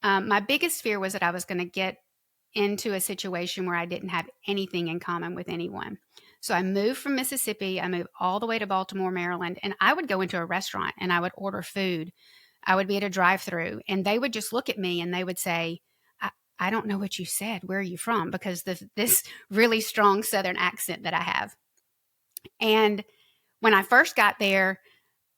My biggest fear was that I was going to get into a situation where I didn't have anything in common with anyone. So I moved from Mississippi. I moved all the way to Baltimore, Maryland, and I would go into a restaurant and I would order food. I would be at a drive-through and they would just look at me and they would say, I don't know what you said. Where are you from? Because this really strong Southern accent that I have. And when I first got there,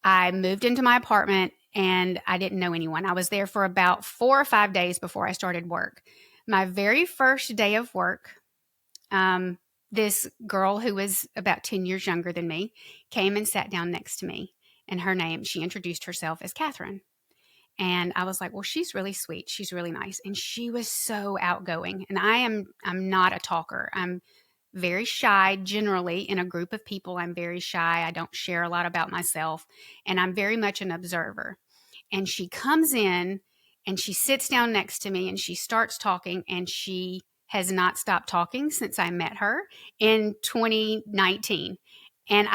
I moved into my apartment and I didn't know anyone. I was there for about 4 or 5 days before I started work. My very first day of work, this girl who was about 10 years younger than me came and sat down next to me. And she introduced herself as Catherine. And I was like, well, she's really sweet. She's really nice. And she was so outgoing. And I'm not a talker. I'm very shy generally in a group of people. I'm very shy. I don't share a lot about myself. And I'm very much an observer. And she comes in and she sits down next to me and she starts talking, and she has not stopped talking since I met her in 2019. And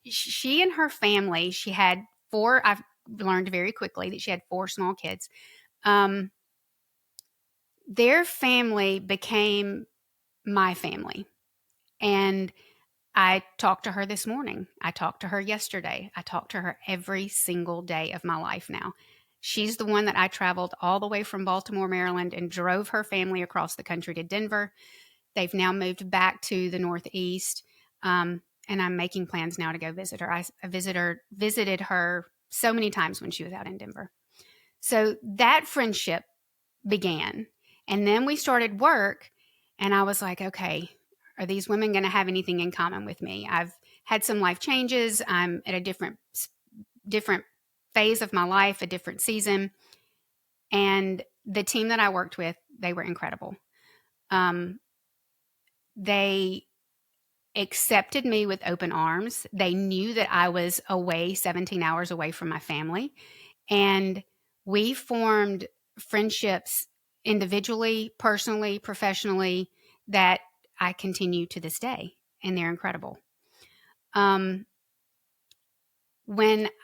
she and her family, she had four, I've learned very quickly that she had four small kids. Their family became my family. And I talked to her this morning. I talked to her yesterday. I talked to her every single day of my life now. She's the one that I traveled all the way from Baltimore, Maryland, and drove her family across the country to Denver. They've now moved back to the Northeast, and I'm making plans now to go visit her. I visited her so many times when she was out in Denver. So that friendship began. And then we started work, and I was like, okay, are these women going to have anything in common with me? I've had some life changes. I'm at a different phase of my life, a different season. And the team that I worked with, they were incredible. They accepted me with open arms. They knew that I was away 17 hours away from my family. And we formed friendships individually, personally, professionally, that I continue to this day. And they're incredible. When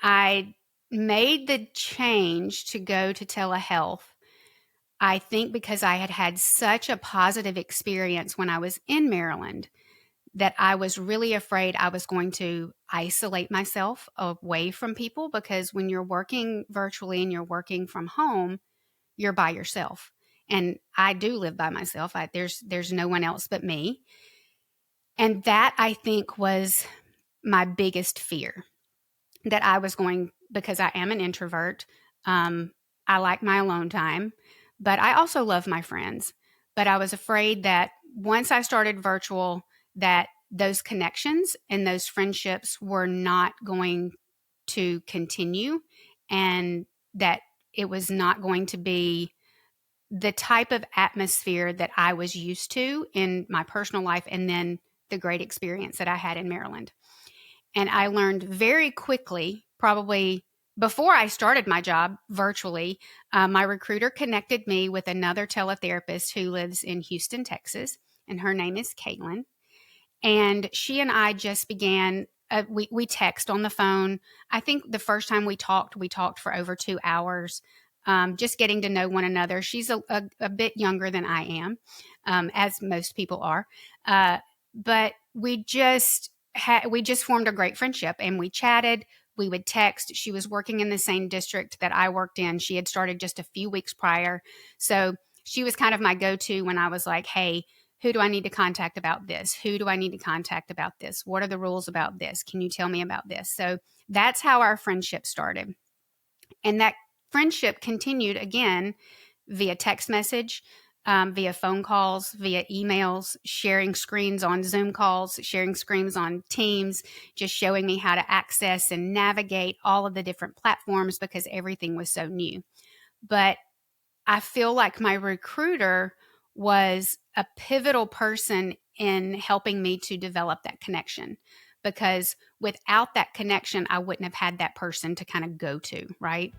I made the change to go to telehealth, I think because I had had such a positive experience when I was in Maryland, that I was really afraid I was going to isolate myself away from people, because when you're working virtually and you're working from home, you're by yourself. And I do live by myself. There's no one else but me. And that, I think, was my biggest fear, that I was going, because I am an introvert. I like my alone time, but I also love my friends. But I was afraid that once I started virtual, that those connections and those friendships were not going to continue, and that it was not going to be the type of atmosphere that I was used to in my personal life, and then the great experience that I had in Maryland. And I learned very quickly, probably before I started my job virtually, my recruiter connected me with another teletherapist who lives in Houston, Texas, and her name is Caitlin. And she and I just began, we text on the phone. I think the first time we talked for over 2 hours, just getting to know one another. She's a bit younger than I am, as most people are. But we just formed a great friendship, and we chatted. We would text. She was working in the same district that I worked in. She had started just a few weeks prior. So she was kind of my go-to when I was like, hey, who do I need to contact about this? Who do I need to contact about this? What are the rules about this? Can you tell me about this? So that's how our friendship started. And that friendship continued again via text message, via phone calls, via emails, sharing screens on Zoom calls, sharing screens on Teams, just showing me how to access and navigate all of the different platforms, because everything was so new. But I feel like my recruiter was a pivotal person in helping me to develop that connection, because without that connection, I wouldn't have had that person to kind of go to, right?